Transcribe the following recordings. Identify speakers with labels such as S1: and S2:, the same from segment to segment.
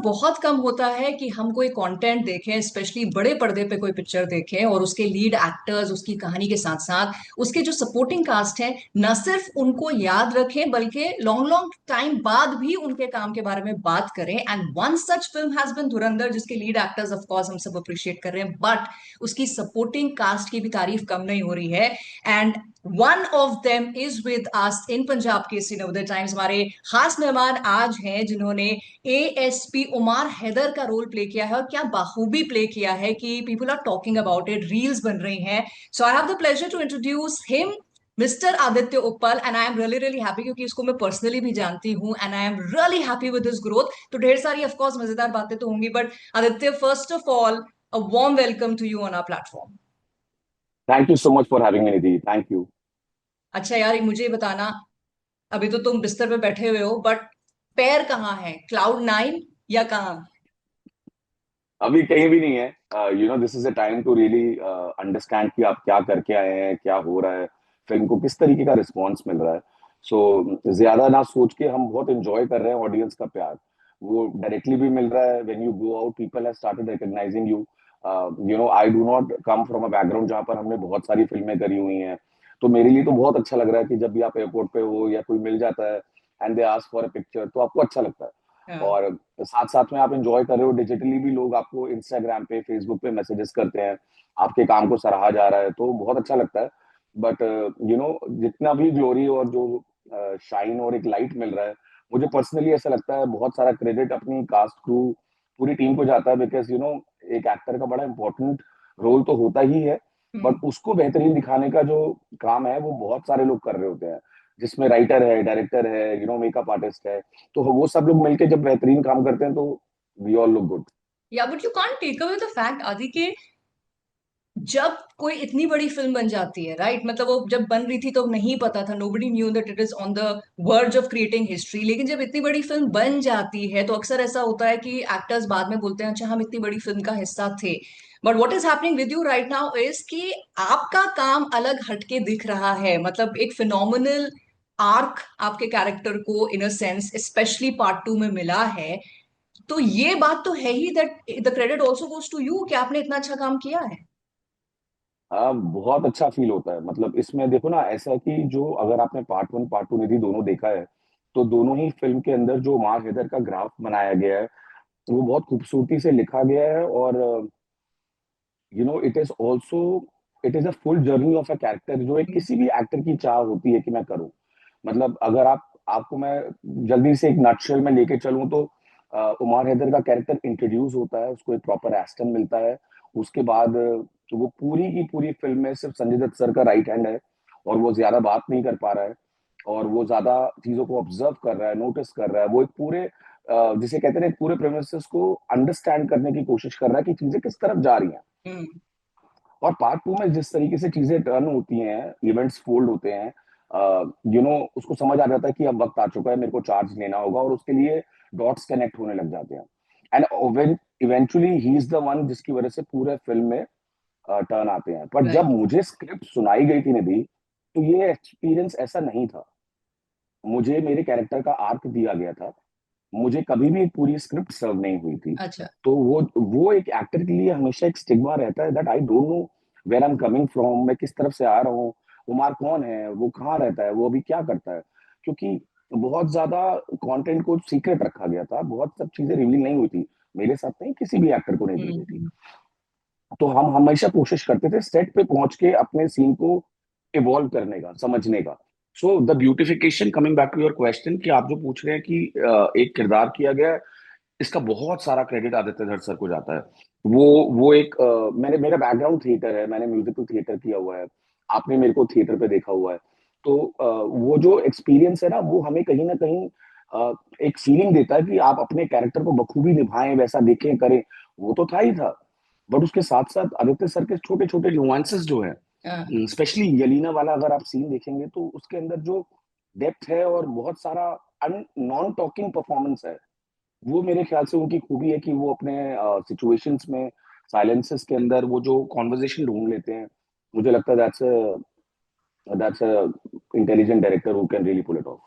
S1: बहुत कम होता है कि हम कोई कंटेंट देखें, स्पेशली बड़े पर्दे पे कोई पिक्चर देखें और उसके लीड एक्टर्स, उसकी कहानी के साथ साथ उसके जो सपोर्टिंग कास्ट है, न सिर्फ उनको याद रखें बल्कि लॉन्ग लॉन्ग टाइम बाद भी उनके काम के बारे में बात करें। And one such film has been धुरंधर, जिसके लीड एक्टर्स ऑफ कोर्स हम सब अप्रिशिएट कर रहे हैं, बट उसकी सपोर्टिंग कास्ट की भी तारीफ कम नहीं हो रही है। And one of them is with us in Punjab के नवोदय टाइम्स। हमारे खास मेहमान आज हैं जिन्होंने एएसपी उमार हैदर का रोल प्ले किया है, और क्या बाखूबी प्ले किया है कि people are talking about it, reels बन रही हैं। So I have the pleasure to introduce him, mister Aditya Uppal. And I am really really happy क्योंकि इसको मैं पर्सनली भी जानती हूँ, and I am really happy with this growth. तो ढेर सारी ऑफ कोर्स मजेदार बातें तो होंगी, but Aditya, first of all, a warm welcome to you on our platform.
S2: Thank you so much for having me, Nidhi. Thank you.
S1: अच्छा यार, मुझे ये बताना, अभी तो तुम बिस्तर पे बैठे हुए हो, बट पैर कहाँ है, क्लाउड नाइन या कहाँ?
S2: अभी कहीं भी नहीं है। This is a time to really understand कि आप क्या करके आए हैं, क्या हो रहा है, फिल्म को किस तरीके का रिस्पॉन्स मिल रहा है। ज्यादा ना सोच के हम बहुत एंजॉय कर रहे हैं ऑडियंस का प्यार। वो डायरेक्टली भी मिल रहा है। When you go out, people have started recognising you. I do not come from a background जहाँ पर हमने बहुत सारी फिल्में करी हुई हैं। तो मेरे लिए तो बहुत अच्छा लग रहा है कि जब भी आप एयरपोर्ट पे हो या कोई मिल जाता है and they ask for a picture, तो आपको अच्छा लगता है।
S1: हाँ।
S2: और साथ साथ में आप एंजॉय कर रहे हो। डिजिटली भी लोग आपको इंस्टाग्राम पे, फेसबुक पे मैसेजेस करते हैं, आपके काम को सराहा जा रहा है, तो बहुत अच्छा लगता है। बट जितना भी ग्लोरी और जो शाइन और एक लाइट मिल रहा है, मुझे पर्सनली ऐसा लगता है बहुत सारा क्रेडिट अपनी कास्ट क्रू, पूरी टीम को जाता है। बिकॉज एक एक्टर का बड़ा इंपॉर्टेंट रोल तो होता ही है,
S1: हम्म।
S2: बट उसको बेहतरीन दिखाने का जो काम है वो बहुत सारे लोग कर रहे होते हैं, जिसमें राइटर है, डायरेक्टर है, मेकअप आर्टिस्ट है। तो वो सब लोग मिलके जब बेहतरीन काम करते हैं तो वी ऑल लुक गुड।
S1: या but you can't take away the fact आदि के, जब कोई इतनी बड़ी फिल्म बन जाती है, राइट, मतलब वो जब बन रही थी तो नहीं पता था, nobody knew that it is on the verge of creating history. लेकिन जब इतनी बड़ी फिल्म बन जाती है तो अक्सर ऐसा होता है कि एक्टर्स बाद में बोलते हैं अच्छा हम इतनी बड़ी फिल्म का हिस्सा थे। But what is happening with you right now is कि आपका काम अलग हटके दिख रहा है, मतलब एक फिनोमिनल आर्क आपके कैरेक्टर को in a sense especially part two में मिला है। तो ये बात तो है ही that the credit also goes to you कि आपने इतना अच्छा काम किया है।
S2: बहुत अच्छा फील होता है। मतलब इसमें देखो ना, ऐसा है कि जो अगर आपने पार्ट वन पार्ट टू निधि दोनों देखा है, तो दोनों ही फिल्म के अंदर जो उमार हैदर का ग्राफ बनाया गया है वो बहुत खूबसूरती से लिखा गया है। और it is also, it is a full journey of a character, जो एक किसी भी एक्टर की चाह होती है कि मैं करूं। मतलब अगर आपको मैं जल्दी से एक नटशेल में लेके चलूं तो उमार हैदर का कैरेक्टर इंट्रोड्यूस होता है, उसको एक प्रॉपर एस्टन मिलता है। उसके बाद तो वो पूरी की पूरी फिल्म में सिर्फ संजय दत्त सर का राइट हैंड है, और वो ज्यादा बात नहीं कर पा रहा है, और वो ज्यादा चीजों को ऑब्जर्व कर रहा है, नोटिस कर रहा है। वो एक पूरे जिसे कहते हैं पूरे प्रेमिसेस को अंडरस्टैंड करने की कोशिश कर रहा है कि चीजें किस तरफ जा रही हैं।
S1: हम्म।
S2: और पार्ट टू में जिस तरीके से चीजें टर्न होती हैं, इवेंट्स फोल्ड होते हैं, उसको समझ आ जाता है कि अब वक्त आ चुका है, मेरे को चार्ज लेना होगा, और उसके लिए डॉट्स कनेक्ट होने लग जाते हैं। And eventually he is the one जिसकी वजह से पूरे फिल्म में टर्न आते हैं। पर जब
S1: राइट।
S2: मुझे स्क्रिप्ट सुनाई गई थी निधि, तो ये एक्सपीरियंस ऐसा नहीं था। मुझे मेरे कैरेक्टर का आर्क दिया गया था, मुझे कभी भी एक पूरी स्क्रिप्ट सर्व नहीं हुई थी।
S1: अच्छा।
S2: तो वो एक एक्टर के लिए हमेशा एक स्टिग्मा रहता है that I don't know where I am coming from, मैं किस तरफ से आ रहा हूँ, उमार कौन है, वो कहाँ रहता है, वो अभी क्या करता है। क्योंकि बहुत ज्यादा कंटेंट को सीक्रेट रखा गया था, बहुत सब चीजें रिवील नहीं हुई थी। मेरे साथ नहीं, किसी भी एक्टर को नहीं दी गई थी।
S1: हम्म।
S2: तो हम हमेशा कोशिश करते थे सेट पे पहुंच के अपने सीन को इवॉल्व करने का, समझने का। So the beautification, coming back to your question कि आप जो पूछ रहे हैं कि एक किरदार किया गया है, इसका बहुत सारा क्रेडिट आदित्य धर सर को जाता है। वो एक मेरा बैकग्राउंड थिएटर है, मैंने म्यूजिकल थिएटर किया हुआ है, आपने मेरे को थिएटर पे देखा हुआ है। तो वो जो एक्सपीरियंस है ना, वो हमें कहीं ना कहीं एक फीलिंग देता है कि आप अपने कैरेक्टर को बखूबी निभाएं, वैसा देखें, करें। वो तो था ही था, बट उसके साथ साथ आदित्य सर के छोटे छोटे नुआंसेस जो है,
S1: हाँ।
S2: स्पेशली यलीना वाला अगर आप सीन देखेंगे तो उसके अंदर जो डेप्थ है और बहुत सारा नॉन टॉकिंग परफॉर्मेंस है, वो मेरे ख्याल से उनकी खूबी है कि वो अपने सिचुएशंस में, साइलेंसेस के अंदर वो जो कॉन्वर्जेशन ढूंढ लेते हैं। मुझे लगता है that's a intelligent director who can really pull it off.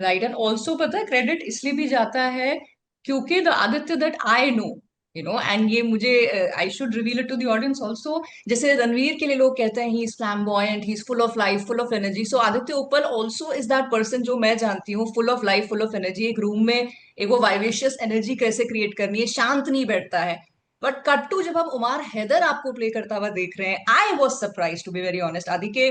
S1: Right. And also पता है क्रेडिट इसलिए भी जाता है क्योंकि the Aditya that I know, and ये मुझे, I should reveal it to the audience also. जैसे रणवीर के लिए लोग कहते हैं he is flamboyant, he is full of life, full of energy, so Aditya Uppal also is that person जो मैं जानती हूँ, full of life, full of energy. एक रूम में एक वो वाइवेशियस एनर्जी कैसे क्रिएट करनी है, शांत नहीं बैठता है। बट कट टू जब हम उमार हैदर आपको प्ले करता हुआ देख रहे हैं, I was surprise to be very honest आदि के,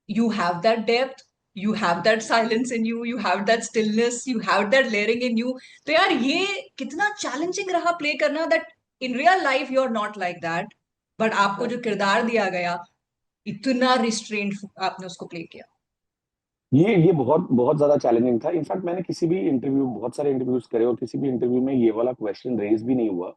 S1: you have that depth, you have that silence in you have that stillness, you have that layering in you। तो यार ये कितना चैलेंजिंग रहा प्ले करना, that in real life you are not like that, but आपको जो किरदार दिया गया, इतना रिस्ट्रेंट आपने उसको प्ले किया।
S2: ये बहुत बहुत ज्यादा चैलेंजिंग था। इनफैक्ट मैंने किसी भी इंटरव्यू, बहुत सारे इंटरव्यूज करे और किसी भी इंटरव्यू में ये वाला क्वेश्चन रेज भी नहीं हुआ।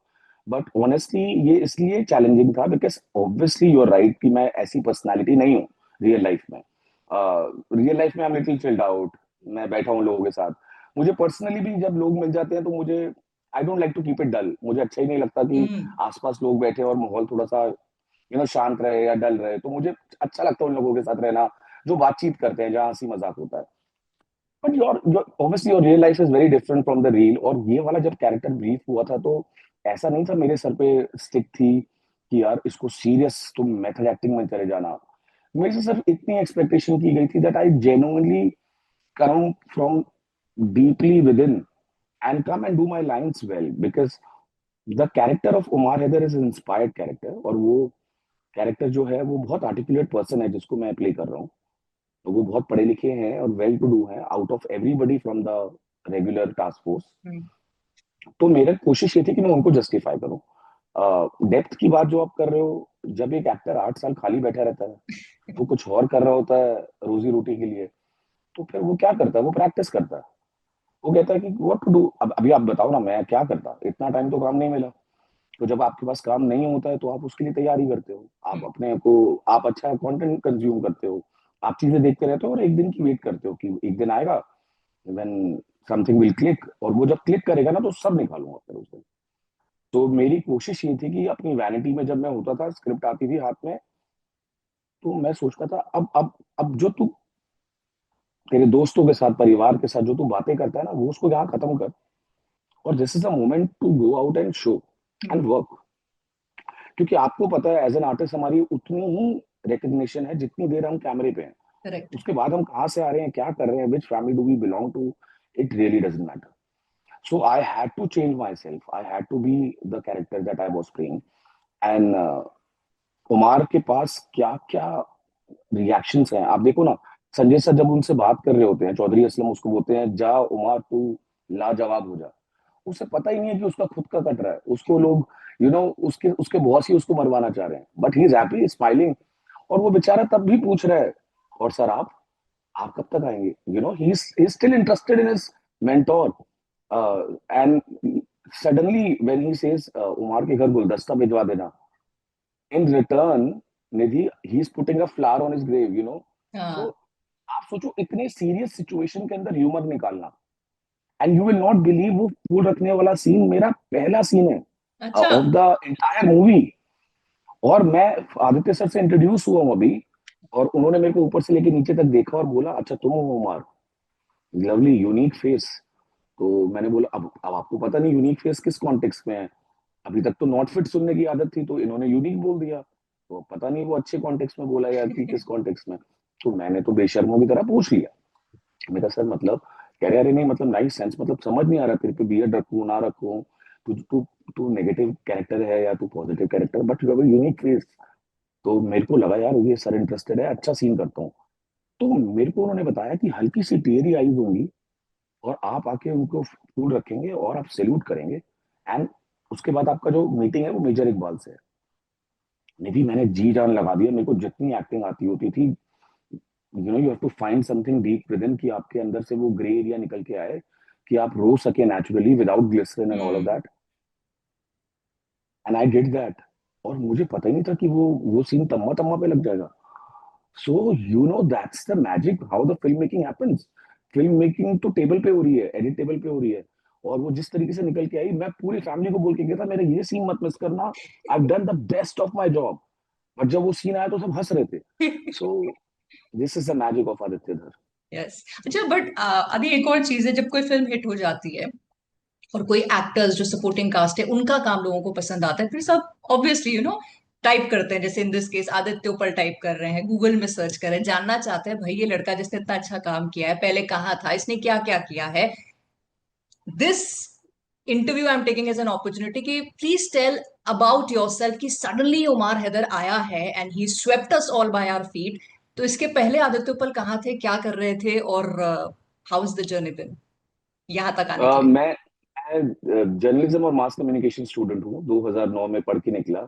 S2: बट ऑनेस्टली ये इसलिए चैलेंजिंग था because obviously you are right कि मैं ऐसी पर्सनालिटी नहीं हूँ रियल लाइफ में। रियल लाइफ में I am little chilled out, मैं बैठा हूँ लोगों के साथ। मुझे पर्सनली भी जब लोग मिल जाते हैं तो मुझे, I don't like to keep it dull. मुझे अच्छा ही नहीं लगता कि
S1: हम्म।
S2: आसपास लोग बैठे और माहौल थोड़ा सा शांत रहे या डल रहे। तो मुझे अच्छा लगता है उन लोगों के साथ रहना जो बातचीत करते हैं, जहाँ हंसी मजाक होता है। But your obviously your real life is very different from the reel. और ये वाला जब कैरेक्टर ब्रीफ हुआ था तो ऐसा नहीं था मेरे सर पे स्टिक थी कि यार इसको सीरियस तुम मेथड एक्टिंग में चले जाना। मेरे से सिर्फ इतनी एक्सपेक्टेशन की गई थी that I genuinely come from deeply within and come and do my lines well, because the character of Umar Haider is inspired character. और वो कैरेक्टर जो है वो बहुत आर्टिकुलेट पर्सन है जिसको मैं प्ले कर रहा हूँ। तो वो बहुत पढ़े लिखे हैं और वेल टू डू हैं out of everybody from the regular task force.
S1: Hmm.
S2: तो मेरा कोशिश ये थी कि मैं उनको जस्टिफाई करूं। डेप्थ की बात जो आप कर रहे हो, जब एक एक्टर 8 साल खाली बैठा रहता है, वो कुछ और कर रहा होता है रोजी रोटी के लिए, तो फिर वो क्या करता है, वो प्रैक्टिस करता है। वो कहता है कि व्हाट टू डू। अब अभी आप बताओ ना, मैं क्या करता, इतना टाइम तो काम नहीं मिला। तो जब आपके पास काम नहीं होता है तो आप उसके लिए तैयारी करते हो, आप
S1: हम्म।
S2: अपने को, आप अच्छा कंटेंट कंज्यूम करते हो, आप चीजें देखते रहते हो और एक दिन की वेट करते हो कि एक दिन आएगा व्हेन समथिंग विल क्लिक। और वो जब क्लिक करेगा ना तो सब निकालूंगा फिर उस दिन। तो मेरी कोशिश ये थी कि अपनी वैनिटी में जब मैं होता था, स्क्रिप्ट आती थी हाथ में, तो मैं सोचता था अब जो तू तेरे दोस्तों के साथ, परिवार के साथ जो तू बातें करता है ना, वो उसको यहाँ खत्म कर। और this is a moment to go out and show and work. क्योंकि आपको पता है एज एन आर्टिस्ट हमारी उतनी ही रिकग्निशन है जितनी देर हम कैमरे पे हैं।
S1: करेक्ट।
S2: उसके बाद हम कहाँ से आ रहे हैं, क्या कर रहे हैं, which family do we belong to, it really doesn't matter. So I had to change myself. I had to be the character that I was playing. And Kumar के पास क्या क्या रिएक्शंस हैं आप देखो ना। संजय सर जब उनसे बात कर रहे होते हैं, चौधरी असलम उसको बोलते हैं जा उमार तू लाजवाब हो जा। उसे पता ही नहीं है कि उसका खुद का कट रहा है, उसको लोग उसके उसके बॉस ही उसको मरवाना चाह रहे हैं, but he is happy smiling. और वो बेचारा तब भी पूछ रहा है, और सर आप कब तक आएंगे। He is still interested in his mentor. And suddenly when he says Umar के घर गुलदस्ता भिजवा देना, in return Nidhi he is putting a flower on his grave, so
S1: हाँ।
S2: आप सोचो इतने सीरियस सिचुएशन के अंदर ह्यूमर निकालना। And you will not believe वो फूल रखने वाला सीन मेरा पहला सीन है
S1: अच्छा।
S2: Of the entire movie. और मैं आदित्य सर से इंट्रोड्यूस हुआ हूं अभी, और उन्होंने मेरे को ऊपर से लेके नीचे तक देखा और बोला अच्छा तुम हो उमर, लवली यूनिक फेस। तो मैंने बोला अब आपको पता नहीं यूनिक फेस किस कॉन्टेक्स्ट में है। अभी तक तो नॉट फिट सुनने की आदत थी तो इन्होंने यूनिक बोल दिया, तो पता नहीं वो अच्छे कॉन्टेक्स्ट में बोला या कि किस कॉन्टेक्स्ट में। तो मैंने तो बेशर्मों की तरह पूछ लिया, मेरा सर मतलब, कह रहे अरे नहीं मतलब नाइस सेंस, मतलब समझ नहीं आ रहा तेरे पे बियर्ड रखूं ना रखूं, तू तू तू नेगेटिव कैरेक्टर है या तू positive character, but you have a unique face. तो मेरे को लगा यार ये सर इंटरेस्टेड है, अच्छा सीन करता हूँ। तो मेरे को उन्होंने बताया कि हल्की सी टेरी आईज होंगी और आप आके उनको फूल रखेंगे और आप सैल्यूट करेंगे। एंड उसके बाद आपका जो मीटिंग है वो मेजर इकबाल से है। निधि मैंने जी जान लगा दिया, मेरे को जितनी एक्टिंग आती होती थी, you have to find something deep within कि आपके अंदर से वो ग्रे एरिया निकल के आए, कि आप रो सके naturally without glycerine and all of
S1: hmm.
S2: That. And I did that. और मुझे पता ही नहीं था कि वो सीन तम्मा तम्मा पे लग जाएगा। So that's the magic how the film making happens. Film making तो टेबल पे हो रही है, एडिट टेबल पे हो रही है। और वो जिस तरीके से निकल के आई, मैं पूरी फैमिली को बोल के गया था मेरा ये सीन मत मिस करना, I done the best of my job. But जब वो सीन आया तो सब हंस रहे थे। So this is the magic of Aditya धर।
S1: यस। अच्छा, बट अभी एक और चीज है, जब कोई फिल्म हिट हो जाती है और कोई एक्टर्स जो सपोर्टिंग कास्ट है उनका काम लोगों को पसंद आता है, फिर सब ऑब्वियसली टाइप करते हैं, जैसे इन दिस केस आदित्य ऊपर टाइप कर रहे हैं, गूगल में सर्च कर रहे हैं, जानना चाहते हैं भाई ये लड़का जिसने इतना अच्छा काम किया है पहले कहाँ था, इसने क्या क्या किया है। This interview I am taking as an opportunity कि please tell about yourself, कि सडनली उमार हैदर आया है and he swept us all by our feet. तो इसके पहले आदित्य उपल कहाँ थे, क्या कर रहे थे, और हाउ इज द जर्नी बिन यहाँ तक आने के लिए।
S2: मैं जर्नलिज्म और मास कम्युनिकेशन स्टूडेंट हूँ, 2009 में पढ़ के निकला।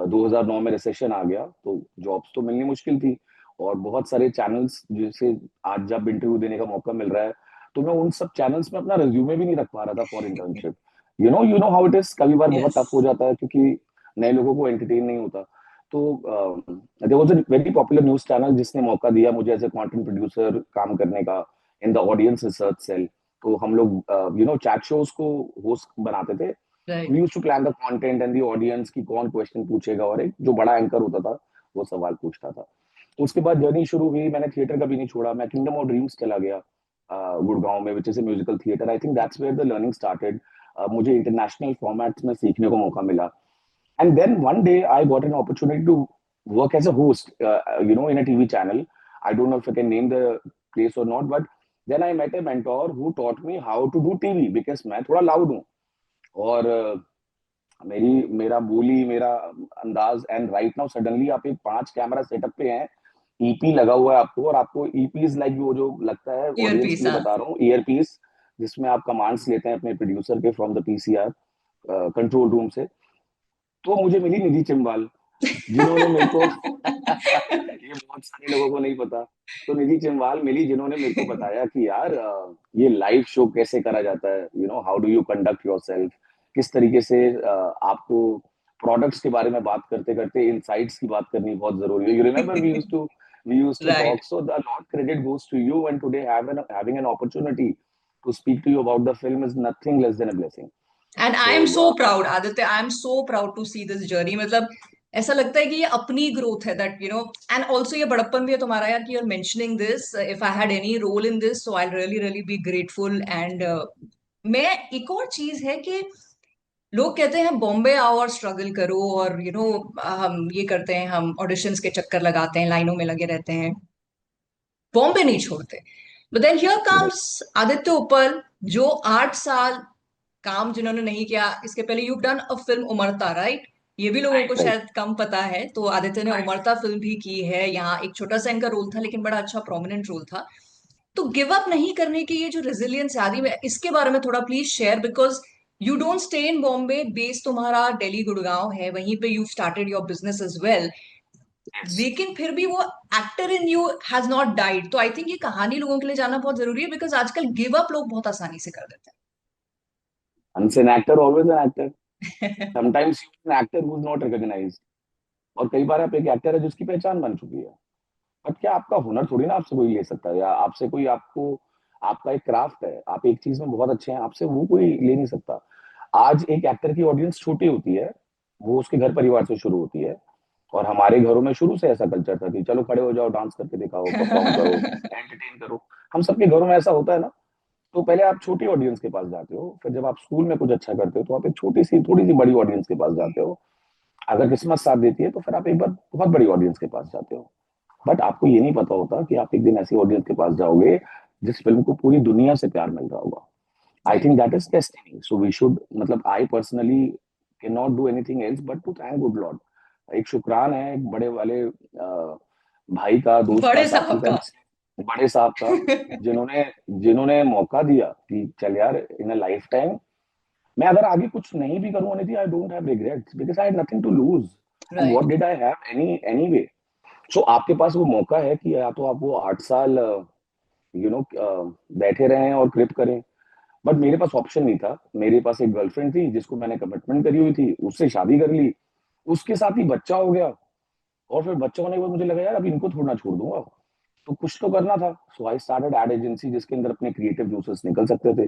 S2: 2009 में रिसेशन आ गया तो जॉब्स तो मिलनी मुश्किल थी, और बहुत सारे चैनल्स जिसे आज जब इंटरव्यू देने का मौका मिल रहा है, तो मैं उन सब चैनल्स में अपना रिज्यूमे भी नहीं रख पा रहा था for internship. You know how it is, कभी बार बहुत
S1: यस।
S2: टफ हो जाता है क्योंकि नए लोगों को एंटरटेन नहीं होता। तो there was a very popular news channel जिसने मौका दिया मुझे एज ए कंटेंट प्रोड्यूसर काम करने का, in the audience research cell. तो हम लोग चैट शोज को होस्ट बनाते थे।
S1: Right.
S2: We used to plan the content and the audience की कौन क्वेश्चन पूछेगा, और एक जो बड़ा एंकर होता था वो सवाल पूछता था। तो उसके बाद जर्नी शुरू हुई, मैंने थिएटर कभी नहीं छोड़ा, मैं किंगडम ऑफ ड्रीम्स चला गया गुड़गांव में, which is a musical theatre. I think that's where the learning started. मुझे इंटरनेशनल फॉर्मेट्स में सीखने को मौका मिला। And then one day I got an opportunity to work as a host, in a TV channel. I don't know if I can name the place or not, but then I met a mentor who taught me how to do TV because मैं थोड़ा loud हूँ, और मेरा बोली, मेरा अंदाज, and right now suddenly आप एक 5 कैमरा सेटअप पे हैं, ईपी लगा हुआ है आपको, और आपको ईपी इज लाइक वो जो लगता है,
S1: ईयर
S2: ऑडियंस के
S1: पीस,
S2: लिए
S1: हाँ।
S2: बता रहा हूँ, ईयर पीस, जिसमें आप कमांड्स लेते हैं अपने प्रोड्यूसर के from the PCR control room से। तो मुझे मिली निधि चिमवाल, जिन्होंने मेरे को ये बहुत सारे लोगों को नहीं पता। तो निधि चिमवाल मिली जिन्होंने मेरे को बताया कि यार ये लाइव शो कैसे करा जाता है, how do you conduct yourself, किस तरीके से आपको प्रोडक्ट्स के बारे में बात करते करते इनसाइट्स की बात करनी बहुत जरूरी है। You remember we used to
S1: right.
S2: Talk, so the lot credit goes to you, and today having an opportunity to speak to you about the film is nothing less than a blessing.
S1: And I
S2: so
S1: am so proud Aditya, I am so proud to see this journey. मतलब ऐसा लगता है कि ये अपनी growth है, that and also ये बड़प्पन भी है तुम्हारा यार, कि you're mentioning this, if I had any role in this so I really really be grateful. एंड मैं, एक और चीज है कि लोग कहते हैं बॉम्बे आओ और स्ट्रगल करो, और हम ये करते हैं, हम ऑडिशंस के चक्कर लगाते हैं, लाइनों में लगे रहते हैं, बॉम्बे नहीं छोड़ते। But then here comes Aditya Uppal, जो 8 साल काम जिन्होंने नहीं किया, इसके पहले you done a film उमरता, right. ये भी लोगों को
S2: राइट, राइट,
S1: शायद कम पता है, तो आदित्य ने
S2: राइट।
S1: उमरता फिल्म भी की है, यहाँ एक छोटा सा इनका रोल था लेकिन बड़ा अच्छा प्रोमिनेंट रोल था। तो गिव अप नहीं करने की ये जो रेजिलियंस आदि में, इसके बारे में थोड़ा please share, because you don't stay in Bombay, base तुम्हारा दिल्ली गुड़गांव है, वहीं पे you started your business as well, लेकिन फिर भी वो actor in you has not died. तो आई थिंक ये कहानी लोगों के लिए जानना बहुत जरूरी है, बिकॉज आजकल गिव अप लोग बहुत आसानी से कर देते
S2: Once an actor, always an actor.
S1: हैं।
S2: Sometimes you're an actor who's not recognized. और कई बार आप एक एक्टर है जिसकी पहचान बन चुकी है, बट क्या आपका हुनर थोड़ी ना आपसे कोई ले सकता है, या आपसे कोई आपको, आपका एक क्राफ्ट है, आप एक चीज में बहुत अच्छे हैं, आपसे वो कोई ले नहीं सकता। आज एक एक्टर की ऑडियंस छोटी होती है, वो उसके घर परिवार से शुरू होती है, और हमारे घरों में शुरू से ऐसा कल्चर था कि चलो खड़े हो जाओ, डांस करके दिखाओ, परफॉर्म करो, एंटरटेन करो। हम सबके घरों में ऐसा होता है ना। तो पहले आप छोटी ऑडियंस के पास जाते हो, फिर जब आप स्कूल में कुछ अच्छा करते हो तो आप एक छोटी सी, थोड़ी सी बड़ी ऑडियंस के पास जाते हो। अगर किस्मत साथ देती है तो फिर आप एक बार बहुत बड़ी ऑडियंस के पास जाते हो। बट आपको ये नहीं पता होता कि आप एक दिन ऐसी ऑडियंस के पास जाओगे जिस फिल्म को पूरी दुनिया से प्यार मिल रहा होगा। I
S1: right.
S2: Think that is destiny, so we should, मतलब I personally can not do anything else but to thank good lord. एक शुक्रान है एक बड़े वाले भाई का, दोस्त का,
S1: बड़े
S2: साथी
S1: साहब
S2: का,
S1: का।
S2: बड़े साहब का, जिन्होंने जिन्होंने मौका दिया कि चल यार, इन अ लाइफ टाइम मैं अगर आगे कुछ नहीं भी करूं anything, I don't have regrets because I had nothing to lose, and what
S1: right.
S2: Did I have anyway. So आपके पास वो मौका है कि या तो आप वो 8 साल बैठे रहें और ग्रिप करें, बट मेरे पास ऑप्शन नहीं था। मेरे पास एक गर्लफ्रेंड थी जिसको मैंने कमिटमेंट करी हुई थी, उससे शादी कर ली, उसके साथ ही बच्चा हो गया, और फिर बच्चा होने के बाद मुझे लगा यार अब इनको थोड़ा ना छोड़ दूंगा, तो कुछ तो करना था। सो आई स्टार्टेड एड एजेंसी जिसके अंदर अपने क्रिएटिव जूसेस निकल सकते थे।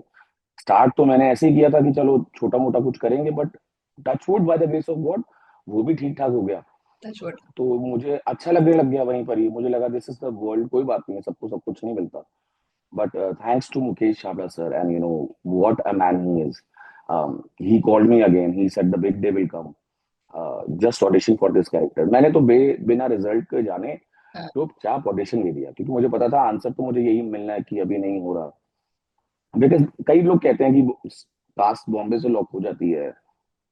S2: स्टार्ट तो मैंने ऐसे ही किया था कि चलो छोटा मोटा कुछ करेंगे, but touch would by the grace of God वो भी ठीक ठाक हो गया।
S1: Touch wood.
S2: तो मुझे अच्छा लगने लग गया वहीं पर ही, मुझे लगा दिस इज द वर्ल्ड, कोई बात नहीं है, सबको सब कुछ नहीं मिलता। But thanks to Mukesh Chhabra sir, and what a man he is. He called me again. He said the big day will come. Just audition for this character. मैंने तो बिना रिजल्ट के जाने
S1: हाँ,
S2: चुपचाप ऑडिशन दे दिया, क्योंकि मुझे पता था आंसर तो मुझे यही मिलना है कि अभी नहीं हो रहा। बिकॉज कई लोग कहते हैं कि कास्ट बॉम्बे से लॉक हो जाती है,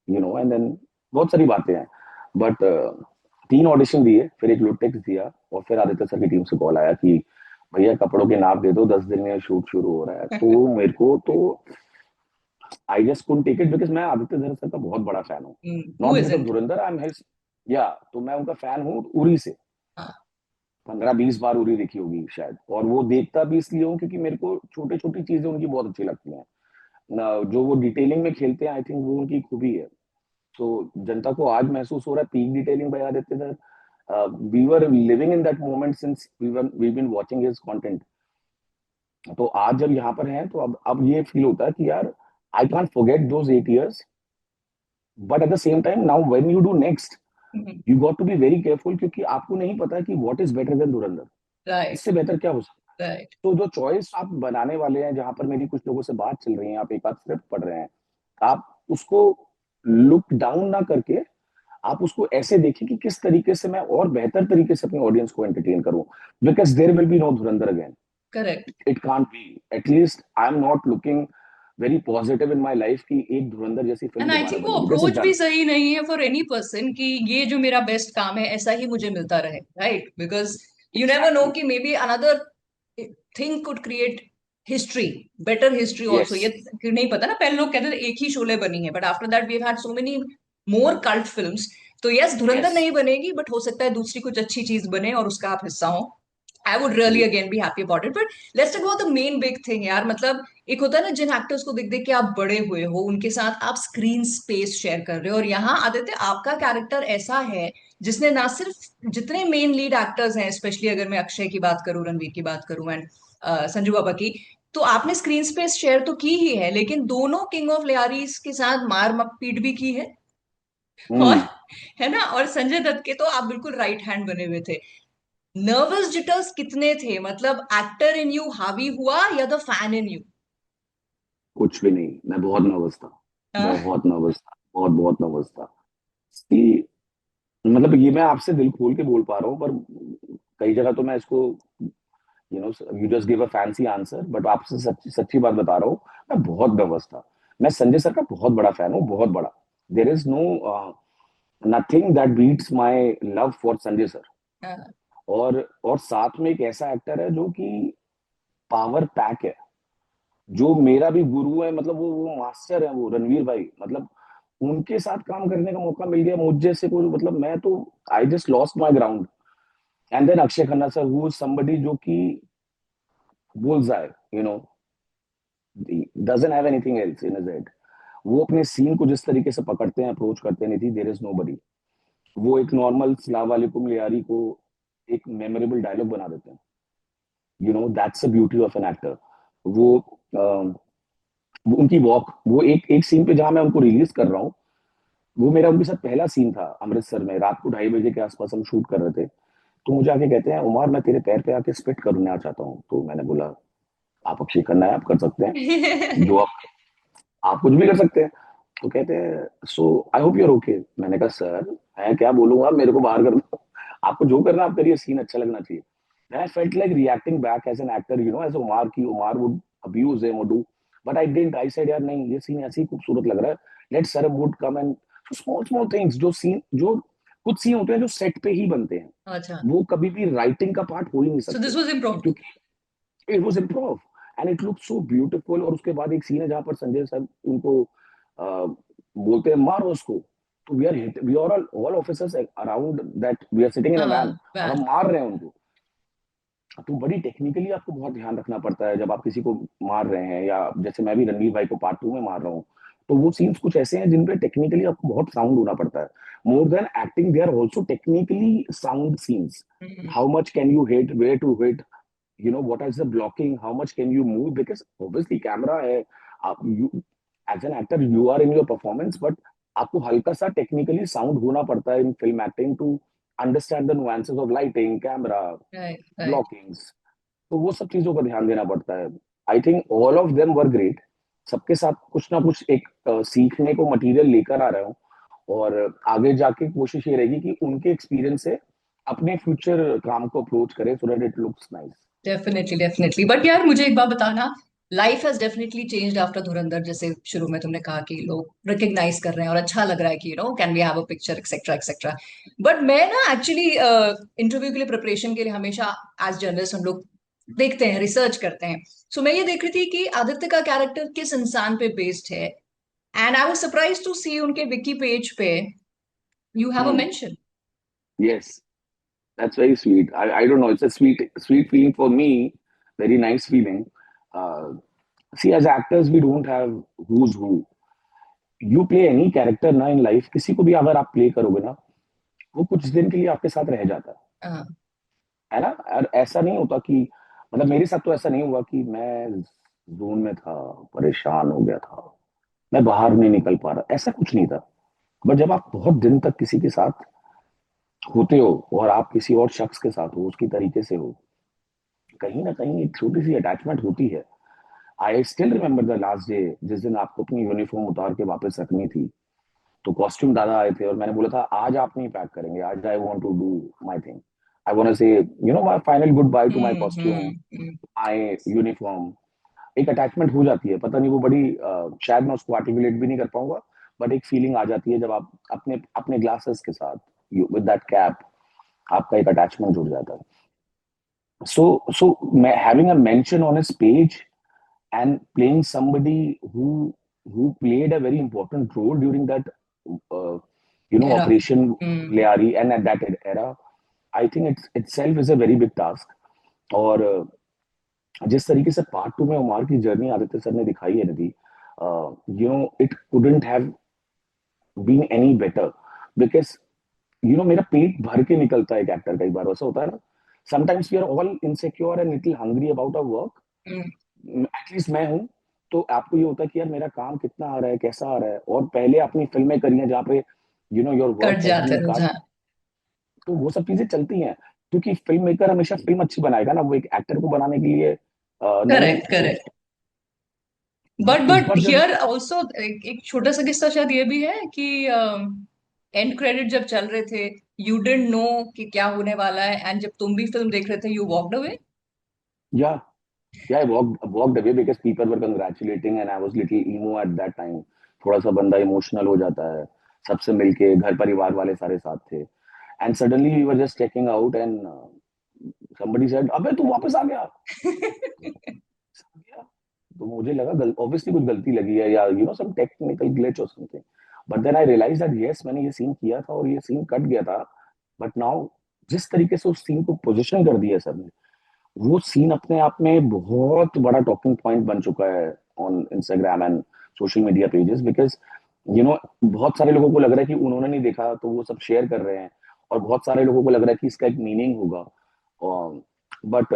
S2: एंड देन बहुत सारी बातें हैं। बट 3 ऑडिशन दिए, फिर एक लुटेक्स दिया, और फिर आदित्य सर की टीम से कॉल आया कि भैया कपड़ों के नाप दे दो, 10 दिन में शूट शुरू हो रहा है। तो मेरे को तो I just couldn't take it, because मैं आदित्य सर का बहुत बड़ा फैन हूँ।
S1: Who
S2: not because of
S1: isn't.
S2: Dhurandhar, I am his, या तो मैं उनका फैन हूँ उरी से।
S1: हाँ,
S2: 15-20 बार उरी देखी होगी शायद, और वो देखता भी इसलिए हूँ क्योंकि मेरे को छोटी छोटी चीजें उनकी बहुत अच्छी लगती हैं जो वो डिटेलिंग में खेलते हैं। आई थिंक वो उनकी खूबी है। तो जनता को आज महसूस हो रहा है peak detailing by Aditya sir. We were living in that moment since we been watching his content. तो आज जब यहाँ पर हैं तो अब ये फील होता है कि यार I can't forget those 8 years, but at the same time now when you do next you got to be very careful, क्योंकि आपको नहीं पता कि what is better than Dhurandhar.
S1: Right,
S2: इससे बेहतर क्या हो सकता
S1: राइट,
S2: है। तो जो चॉइस आप बनाने वाले हैं, जहां पर मेरी कुछ लोगों से बात चल रही है, आप एक आध स्क्रिप्ट पढ़ रहे हैं, आप उसको लुक डाउन ना करके आप उसको ऐसे देखें कि किस तरीके से मैं और बेहतर तरीके से अपनी ऑडियंस को एंटरटेन करूं। Because there will be no Dhurandhar again,
S1: correct.
S2: It can't be. At least I am not looking very positive in my life कि एक धुरंधर जैसी फिल्म
S1: एंड आई
S2: दोबारा
S1: थिंक वो
S2: बनेगी, दिस इज
S1: अप्रोच भी
S2: डन।
S1: सही नहीं है फॉर एनी पर्सन कि ये जो मेरा बेस्ट काम है ऐसा ही मुझे मिलता रहे, right? Because you never know
S2: exactly.
S1: कि maybe another thing could create history, better history also.
S2: Yes.
S1: ये नहीं पता ना, पहले लोग कहते थे एक ही शोले बनी है, but after that we had so many more cult films. तो यस, धुरंधर
S2: यस।
S1: नहीं बनेगी, बट हो सकता है दूसरी कुछ अच्छी चीज बने और उसका आप हिस्सा हो। आई वुड रियली
S2: जी।
S1: Again be happy about it. But let's talk about the main big thing यार। मतलब एक होता है ना, जिन एक्टर्स को देख देख के आप बड़े हुए हो, उनके साथ आप स्क्रीन स्पेस शेयर कर रहे हो, और यहाँ आदित्य आपका कैरेक्टर ऐसा है जिसने ना सिर्फ, जितने मेन लीड एक्टर्स हैं, स्पेशली अगर मैं अक्षय की बात करूं, रणवीर की बात करूं, एंड संजू बाबा की, तो आपने स्क्रीन स्पेस शेयर तो की ही है, लेकिन दोनों किंग ऑफ लियारीज के साथ मार पीट भी की है। और
S2: हम्म।
S1: है ना, और संजय दत्त के तो आप बिल्कुल राइट हैंड बने हुए थे। नर्वस जिटर्स कितने थे? मतलब एक्टर इन यू हावी हुआ या द फैन इन यू?
S2: कुछ भी नहीं, मैं बहुत नर्वस था। बहुत नर्वस था, बहुत बहुत नर्वस था कि मतलब ये मैं आपसे दिल खोल के बोल पा रहा हूँ, पर कई जगह तो मैं इसको you just give a fancy answer, but आपसे सच्ची सच्ची बात बता रहा हूँ, मैं बहुत नर्वस था। मैं संजय सर का बहुत बड़ा फैन हूँ, बहुत बड़ा। There is no nothing that beats my love for Sanjay sir. और साथ में एक ऐसा एक्टर है जो कि पावर पैक है, जो मेरा भी गुरु है, मतलब वो मास्टर है, वो रणवीर भाई। मतलब उनके साथ काम करने का मौका मिल गया मुझ जैसे को, मतलब मैं तो I just lost my ground. And then Akshaye Khanna sir, who is somebody जो कि bullseye, you know doesn't have anything else in his head. वो अपने सीन को जिस तरीके से पकड़ते हैं, अप्रोच करते हैं, निधि, देयर इज नोबडी। वो एक नॉर्मल सलाम वालेकुम लियारी को एक मेमोरेबल डायलॉग बना देते हैं। That's the beauty of an actor. वो वो उनकी वॉक, वो एक एक सीन पे जहां मैं उनको रिलीज कर रहा हूँ, वो मेरा उनके साथ पहला सीन था अमृतसर में, रात को 2:30 बजे के आसपास हम शूट कर रहे थे। तो मुझे आके कहते हैं, उमर मैं तेरे पैर पे आके स्पिट करना चाहता हूँ। तो मैंने बोला, आप अक्षय खन्ना है, आप कर सकते हैं जो आप कुछ भी कर सकते हैं। तो कहते हैं, so I hope you're okay. मैंने कहा सर, मैं क्या बोलूंगा, मेरे को बाहर कर दो, आपको जो करना आप करिए, सीन अच्छा लगना चाहिए। I felt like reacting back as an actor, as Umar की Umar would abuse him or do, but I didn't. I said यार नहीं, ये सीन ऐसे ही खूबसूरत लग रहा है, let Sarab would come and so small small things, जो कुछ सीन होते हैं जो सेट पे ही बनते हैं,
S1: अच्छा,
S2: वो कभी भी राइटिंग का पार्ट हो ही नहीं
S1: सो
S2: सकते,
S1: दिस वाज इम्प्रोव्ड।
S2: क्योंकि it was improve and it look so beautiful. और उसके बाद एक सीन है जहां पर संजय सर उनको बोलते हैं मारो उसको। तो we are all officers around that, we are sitting in a van,
S1: हाँ,
S2: और हम
S1: वैन।
S2: मार रहे हैं उनको। तो बड़ी टेक्निकली आपको बहुत ध्यान रखना पड़ता है जब आप किसी को मार रहे हैं, या जैसे मैं भी रणवीर भाई को पार्ट 2 में मार रहा हूँ। तो वो सीन्स कुछ ऐसे हैं जिन पे टेक्निकली आपको बहुत साउंड होना पड़ता है। More than acting, they are also technically sound scenes. How much can you hit, where to hit, what is the blocking, how much can you move, because obviously camera है, आप you as an actor you are in your performance, but आपको हल्का सा technically sound होना पड़ता है in film acting to understand the nuances of lighting, camera,
S1: right, right.
S2: Blockings. तो वो सब चीजों का ध्यान देना पड़ता है। I think all of them were great. सबके साथ कुछ ना कुछ एक सीखने को मटेरियल लेकर आ रहा हूँ, और आगे जाके कोशिश ये रहेगी कि उनके एक्सपीरियंस से अपने फ्यूचर काम को अप्रोच करें so that it looks nice.
S1: Definitely definitely, but यार मुझे एक बात बताना, life has definitely changed after धुरंधर, जैसे शुरू में तुमने कहा कि लोग रिकग्नाइज कर रहे हैं और अच्छा लग रहा है कि can we have a picture etcetera etcetera. But मैं ना एक्चुअली इंटरव्यू के लिए प्रिपरेशन के लिए हमेशा एज जर्नलिस्ट हम लोग देखते हैं, रिसर्च करते हैं। सो मैं ये देख रही थी कि आदित्य का कैरेक्टर किस इंसान पे बेस्ड है, and I was surprise to see उनके विकी पेज पे you have a
S2: hmm.
S1: Mention.
S2: Yes, that's very sweet. I don't know, it's a sweet sweet feeling for me, very nice feeling. See as actors we don't have who's who. You play any character ना in life, किसी को भी अगर आप play करोगे ना, वो कुछ दिन के लिए आपके साथ रह जाता है ना। और ऐसा नहीं होता कि, मतलब मेरे साथ तो ऐसा नहीं हुआ कि मैं जोन में था, परेशान हो गया था, मैं बाहर नहीं निकल पा रहा, ऐसा कुछ नहीं था। बट जब आप बहुत दिन तक किसी के साथ होते हो और आप किसी और शख्स के साथ हो, उसकी तरीके से हो, कहीं ना कहीं एक छोटी सी अटैचमेंट होती है। I still remember the last day, जिस दिन आपको अपनी यूनिफॉर्म उतार के वापस रखनी थी, तो कॉस्ट्यूम दादा आए थे और मैंने बोला था आज आप नहीं पैक करेंगे, आज I want to do my thing, I want to say my final goodbye to my costume,
S1: hmm.
S2: My uniform. एक अटैचमेंट हो जाती है, पता नहीं वो बड़ी शायद मैं उसको आर्टिकुलेट भी नहीं कर पाऊंगा, बट एक फीलिंग आ जाती है जब आप अपने अपने ग्लासेस के साथ, विद दैट कैप, आपका एक अटैचमेंट जुड़ जाता है। So having a mention on his page and playing somebody who played a very important role during that uh,
S1: era.
S2: Operation Leari, and at that era, I think it's itself is a very big task. और जिस तरीके से part two में उमार की journey Aditya sir ने दिखाई है नदी, it couldn't have been any better, because मेरा पेट भर के निकलता है एक एक्टर, कई बार ऐसा होता है ना, sometimes we are all insecure and little hungry about our work, at least मैं हूं। तो आपको ये होता है कि यार मेरा काम कितना आ रहा है, कैसा आ रहा है, और पहले अपनी फिल्में करी हैं जहाँ पे योर
S1: कट
S2: वर्क हैज
S1: जाते
S2: बीन कट,
S1: रुझान।
S2: तो वो सब चीजें चलती हैं, क्योंकि फिल्म मेकर हमेशा फिल्म अच्छी बनाएगा ना, वो एक एक्टर को बनाने के लिए नहीं
S1: करेक्ट करेक्ट।
S2: सोचता।
S1: बट
S2: बट इस
S1: बट
S2: बार जब,
S1: हियर ऑल्सो एक छोटा सा किस्सा शायद ये भी है कि एंड क्रेडिट जब चल रहे थे, यू डिडंट नो कि क्या होने वाला है, एंड जब तुम भी फिल्म देख रहे थे यू वॉकड अवे।
S2: या I walked away because people were congratulating and I was little emo at that time. थोड़ा सा बंदा इमोशनल हो जाता है, सबसे मिलके, घर परिवार वाले सारे साथ थे, and suddenly we were just checking out and somebody said अबे तू वापस आ गया। तो मुझे लगा ऑब्वियसली कुछ गलती लगी है, या सम टेक्निकल ग्लिच और something, but then I realize that yes, मैंने ये सीन किया था और ये सीन कट गया था, बट नाउ जिस तरीके से उस सीन को पोजीशन कर दिया सर ने, वो सीन अपने आप में बहुत बड़ा टॉकिंग पॉइंट बन चुका है on Instagram and social media pages, because बहुत सारे लोगों को लग रहा है कि उन्होंने नहीं देखा तो वो सब शेयर कर रहे हैं, और बहुत सारे लोगों को लग रहा है कि इसका एक मीनिंग होगा। But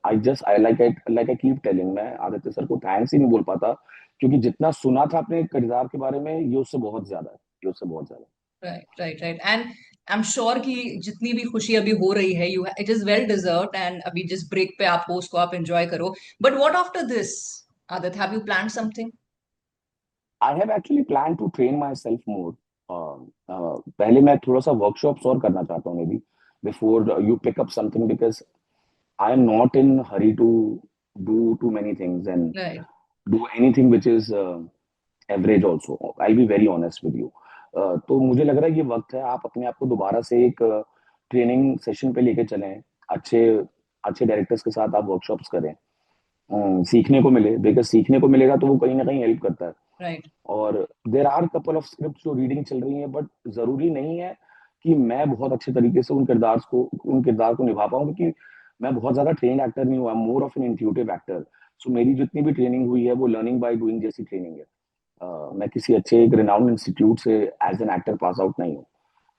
S2: I just I like I keep telling, मैं आदित्य सर को थैंक्स ही नहीं बोल पाता, क्योंकि जितना सुना था अपने किरदार के बारे में, ये उससे बहुत ज्यादा है, ये उससे बहुत ज्यादा
S1: right right right, and I am sure कि जितनी भी खुशी अभी हो रही है, you it is well deserved, and अभी जिस ब्रेक पे आप हो उसको आप एंजॉय करो। But what after this, Aditya, have you plan something?
S2: I have actually planned to train myself more. पहले मैं थोड़ा सा वर्कशॉप्स और करना चाहता हूँ, maybe before you pick up something, because I am not in hurry to do too many things and
S1: right.
S2: Do anything which is average also, I be very honest with you. तो मुझे लग रहा है ये वक्त है, आप अपने आप को दोबारा से एक ट्रेनिंग सेशन पे लेके चलें, अच्छे अच्छे डायरेक्टर्स के साथ आप वर्कशॉप्स करें, सीखने को मिले, बिकॉज सीखने को मिलेगा तो वो कहीं ना कहीं हेल्प करता है।
S1: राइट।
S2: और there are couple of script जो रीडिंग चल रही है, बट जरूरी नहीं है कि मैं बहुत अच्छे तरीके से उन किरदार को निभा पाऊँ, क्योंकि मैं बहुत ज्यादा ट्रेन एक्टर नहीं हुआ, more of an intuitive actor. So मेरी जितनी भी ट्रेनिंग हुई है वो लर्निंग बाय डूइंग जैसी ट्रेनिंग है। मैं किसी अच्छे एक रिनाउंड इंस्टीट्यूट से as an actor pass out नहीं हूँ,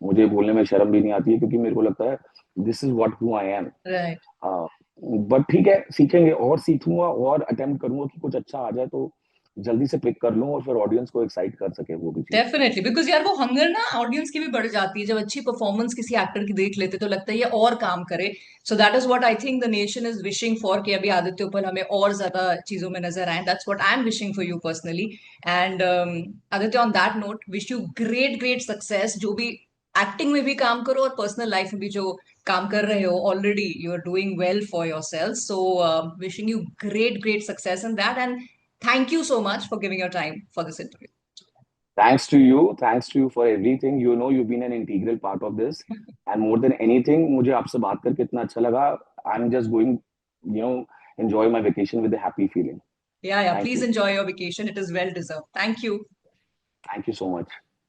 S2: मुझे बोलने में शर्म भी नहीं आती है, क्योंकि मेरे को लगता है this is what who I am.
S1: Right.
S2: But ठीक है, सीखेंगे और सीखूंगा और अटेम्प्ट करूंगा कि कुछ अच्छा आ जाए, तो जल्दी से पिक कर लूं और फिर ऑडियंस को एक्साइट कर सके वो भी चीज।
S1: डेफिनेटली, बिकॉज यार वो हंगर ना ऑडियंस की भी बढ़ जाती है जब अच्छी परफॉर्मेंस किसी एक्टर की देख लेते तो लगता है ये और काम करे। So that is what I think the nation is wishing for, कि अभी आदित्य ऊपर हमें और ज्यादा चीजों में नजर आए। That's what I am wishing for you personally. And Aditya, on that note, wish you great great success, जो भी एक्टिंग में भी काम करो और पर्सनल लाइफ में भी जो काम कर रहे हो, already you are doing well for yourself. So wishing you great great success in that, and thank you so much for giving your time for this interview.
S2: Thanks to you for everything, you know, you been an integral part of this, and more than anything मुझे आपसे बात करके इतना अच्छा लगा। I am just going, you know, enjoy my vacation with a happy feeling.
S1: Yeah, yeah.
S2: Thank
S1: Please
S2: you.
S1: enjoy your vacation. It is well deserved. Thank you.
S2: Thank you so much.